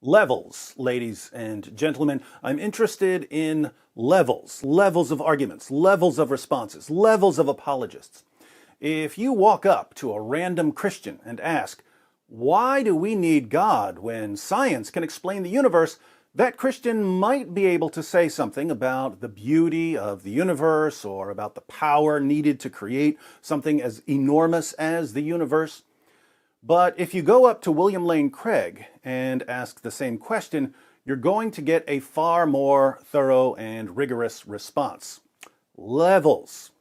Levels, ladies and gentlemen. I'm interested in levels. Levels of arguments, levels of responses, levels of apologists. If you walk up to a random Christian and ask, why do we need God when science can explain the universe? That Christian might be able to say something about the beauty of the universe or about the power needed to create something as enormous as the universe. But if you go up to William Lane Craig and ask the same question, you're going to get a far more thorough and rigorous response. Levels.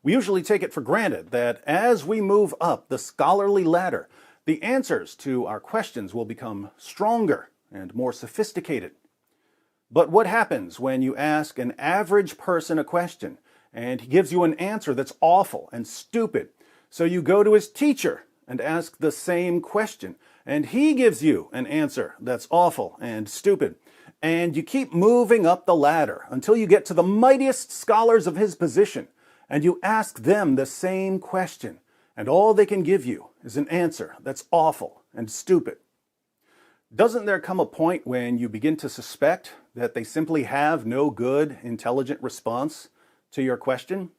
We usually take it for granted that as we move up the scholarly ladder, the answers to our questions will become stronger and more sophisticated. But what happens when you ask an average person a question and he gives you an answer that's awful and stupid? So you go to his teacher and ask the same question, and he gives you an answer that's awful and stupid. And you keep moving up the ladder until you get to the mightiest scholars of his position, and you ask them the same question, and all they can give you is an answer that's awful and stupid. Doesn't there come a point when you begin to suspect that they simply have no good, intelligent response to your question?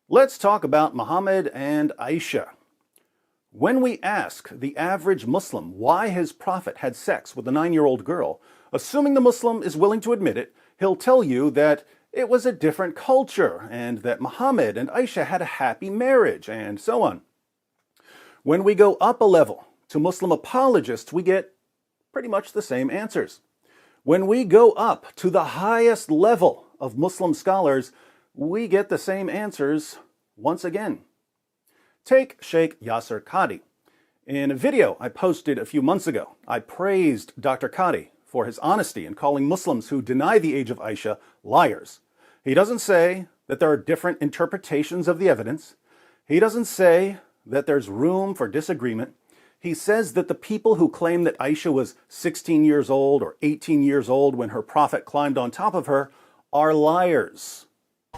Let's talk about Muhammad and Aisha. When we ask the average Muslim why his prophet had sex with a 9-year-old girl, assuming the Muslim is willing to admit it, he'll tell you that it was a different culture and that Muhammad and Aisha had a happy marriage and so on. When we go up a level to Muslim apologists, we get pretty much the same answers. When we go up to the highest level of Muslim scholars, we get the same answers once again. Take Sheikh Yasir Qadhi. In a video I posted a few months ago, I praised Dr. Qadhi for his honesty in calling Muslims who deny the age of Aisha liars. He doesn't say that there are different interpretations of the evidence. He doesn't say that there's room for disagreement. He says that the people who claim that Aisha was 16 years old or 18 years old when her prophet climbed on top of her are liars.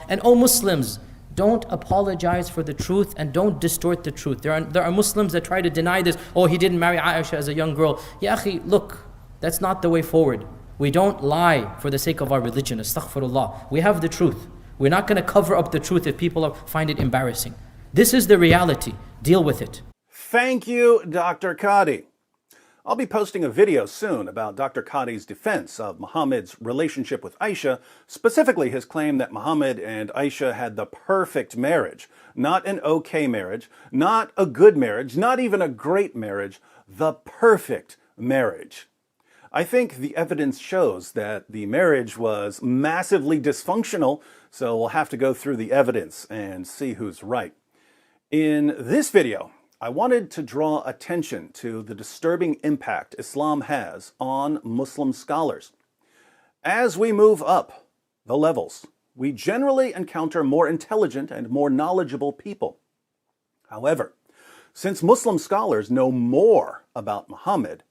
And O Muslims, don't apologize for the truth and don't distort the truth. There are Muslims that try to deny this. Oh, he didn't marry Aisha as a young girl. Ya akhi, look, that's not the way forward. We don't lie for the sake of our religion. Astaghfirullah. We have the truth. We're not going to cover up the truth if people find it embarrassing. This is the reality. Deal with it. Thank you, Dr. Qadhi. I'll be posting a video soon about Dr. Qadhi's defense of Muhammad's relationship with Aisha, specifically his claim that Muhammad and Aisha had the perfect marriage, not an okay marriage, not a good marriage, not even a great marriage, the perfect marriage. I think the evidence shows that the marriage was massively dysfunctional, so we'll have to go through the evidence and see who's right. In this video, I wanted to draw attention to the disturbing impact Islam has on Muslim scholars. As we move up the levels, we generally encounter more intelligent and more knowledgeable people. However, since Muslim scholars know more about Muhammad,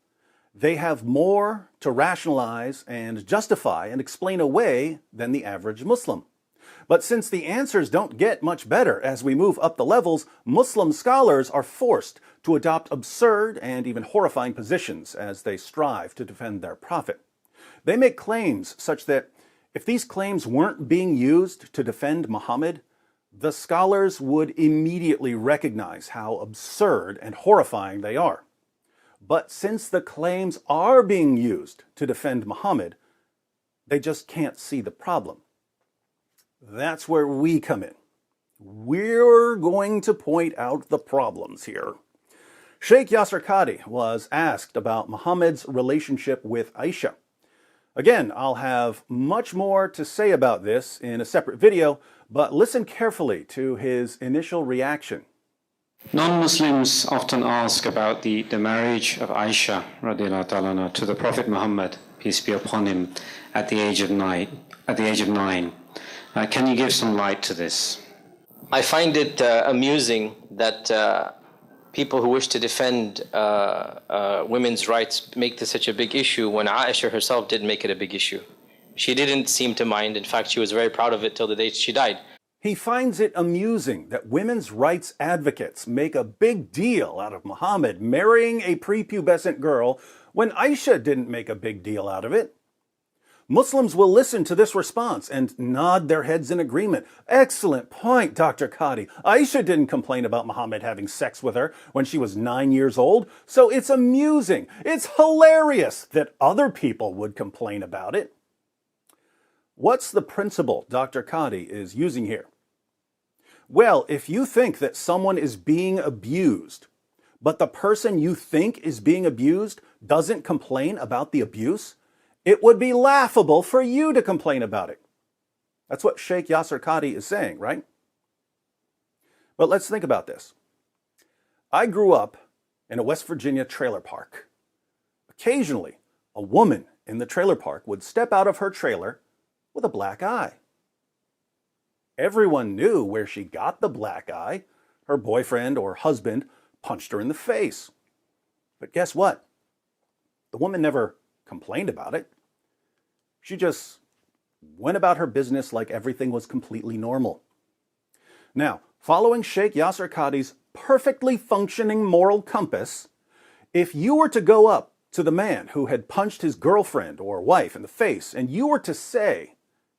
they have more to rationalize and justify and explain away than the average Muslim. But since the answers don't get much better as we move up the levels, Muslim scholars are forced to adopt absurd and even horrifying positions as they strive to defend their prophet. They make claims such that if these claims weren't being used to defend Muhammad, the scholars would immediately recognize how absurd and horrifying they are. But since the claims are being used to defend Muhammad, they just can't see the problem. That's where we come in. We're going to point out the problems here. Sheikh Yasir Qadhi was asked about Muhammad's relationship with Aisha. Again, I'll have much more to say about this in a separate video, but listen carefully to his initial reaction. Non-Muslims often ask about the marriage of Aisha radiallahu ta'ala to the Prophet Muhammad, peace be upon him, at the age of 9. Can you give some light to this? I find it amusing that people who wish to defend women's rights make this such a big issue when Aisha herself didn't make it a big issue. She didn't seem to mind. In fact, she was very proud of it till the day she died. He finds it amusing that women's rights advocates make a big deal out of Muhammad marrying a prepubescent girl when Aisha didn't make a big deal out of it? Muslims will listen to this response and nod their heads in agreement. Excellent point, Dr. Qadhi. Aisha didn't complain about Muhammad having sex with her when she was 9 years old, so it's amusing, it's hilarious that other people would complain about it. What's the principle Dr. Qadhi is using here? Well, if you think that someone is being abused, but the person you think is being abused doesn't complain about the abuse, it would be laughable for you to complain about it. That's what Sheikh Yasir Qadhi is saying, right? But let's think about this. I grew up in a West Virginia trailer park. Occasionally, a woman in the trailer park would step out of her trailer with a black eye. Everyone knew where she got the black eye. Her boyfriend or husband punched her in the face. But guess what? The woman never complained about it. She just went about her business like everything was completely normal. Now, following Sheikh Yasir Qadhi's perfectly functioning moral compass, if you were to go up to the man who had punched his girlfriend or wife in the face and you were to say,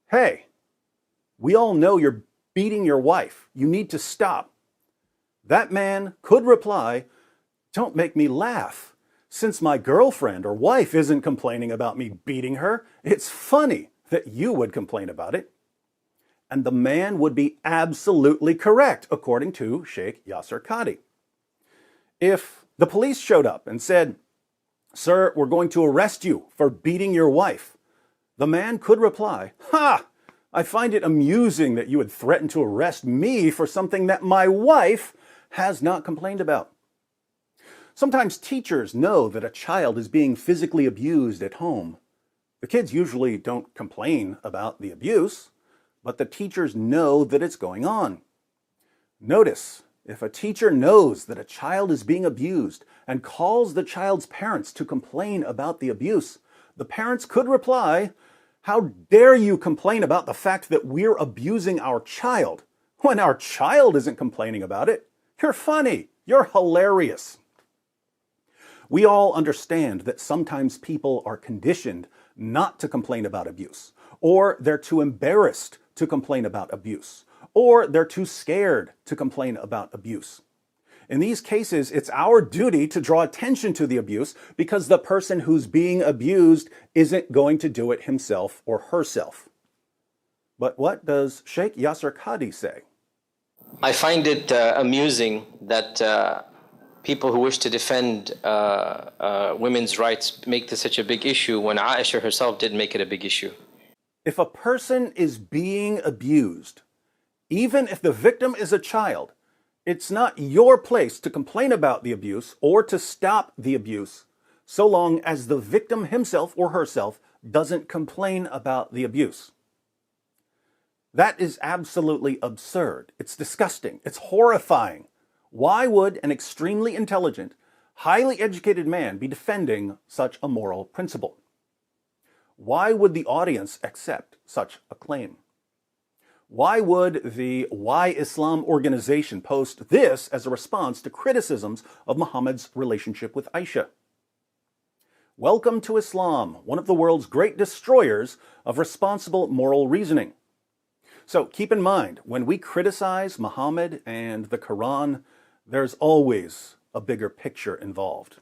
"Hey, we all know you're beating your wife. You need to stop," that man could reply, "Don't make me laugh. Since my girlfriend or wife isn't complaining about me beating her, it's funny that you would complain about it." And the man would be absolutely correct, according to Sheikh Yasir Qadhi. If the police showed up and said, "Sir, we're going to arrest you for beating your wife," the man could reply, "Ha! I find it amusing that you would threaten to arrest me for something that my wife has not complained about." Sometimes teachers know that a child is being physically abused at home. The kids usually don't complain about the abuse, but the teachers know that it's going on. Notice, if a teacher knows that a child is being abused and calls the child's parents to complain about the abuse, the parents could reply, "How dare you complain about the fact that we're abusing our child when our child isn't complaining about it? You're funny. You're hilarious." We all understand that sometimes people are conditioned not to complain about abuse, or they're too embarrassed to complain about abuse, or they're too scared to complain about abuse. In these cases, it's our duty to draw attention to the abuse because the person who's being abused isn't going to do it himself or herself. But what does Sheikh Yasir Qadhi say? I find it amusing that people who wish to defend women's rights make this such a big issue when Aisha herself didn't make it a big issue. If a person is being abused, even if the victim is a child, it's not your place to complain about the abuse or to stop the abuse, so long as the victim himself or herself doesn't complain about the abuse. That is absolutely absurd. It's disgusting. It's horrifying. Why would an extremely intelligent, highly educated man be defending such a moral principle? Why would the audience accept such a claim? Why would the Why Islam organization post this as a response to criticisms of Muhammad's relationship with Aisha? Welcome to Islam, one of the world's great destroyers of responsible moral reasoning. So keep in mind, when we criticize Muhammad and the Quran, there's always a bigger picture involved.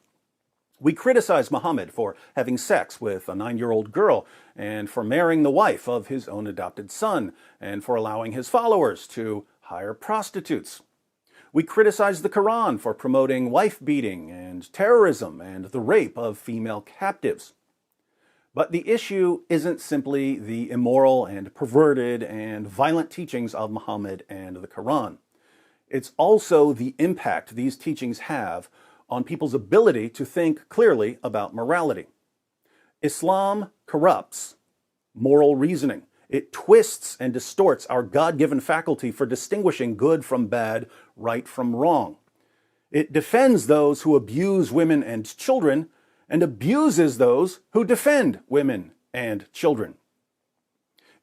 We criticize Muhammad for having sex with a 9-year-old girl and for marrying the wife of his own adopted son and for allowing his followers to hire prostitutes. We criticize the Quran for promoting wife-beating and terrorism and the rape of female captives. But the issue isn't simply the immoral and perverted and violent teachings of Muhammad and the Quran. It's also the impact these teachings have on people's ability to think clearly about morality. Islam corrupts moral reasoning. It twists and distorts our God-given faculty for distinguishing good from bad, right from wrong. It defends those who abuse women and children and abuses those who defend women and children.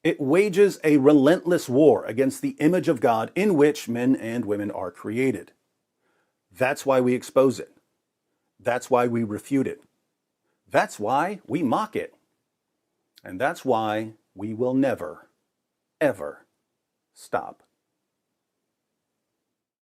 It wages a relentless war against the image of God in which men and women are created. That's why we expose it. That's why we refute it. That's why we mock it. And that's why we will never, ever stop.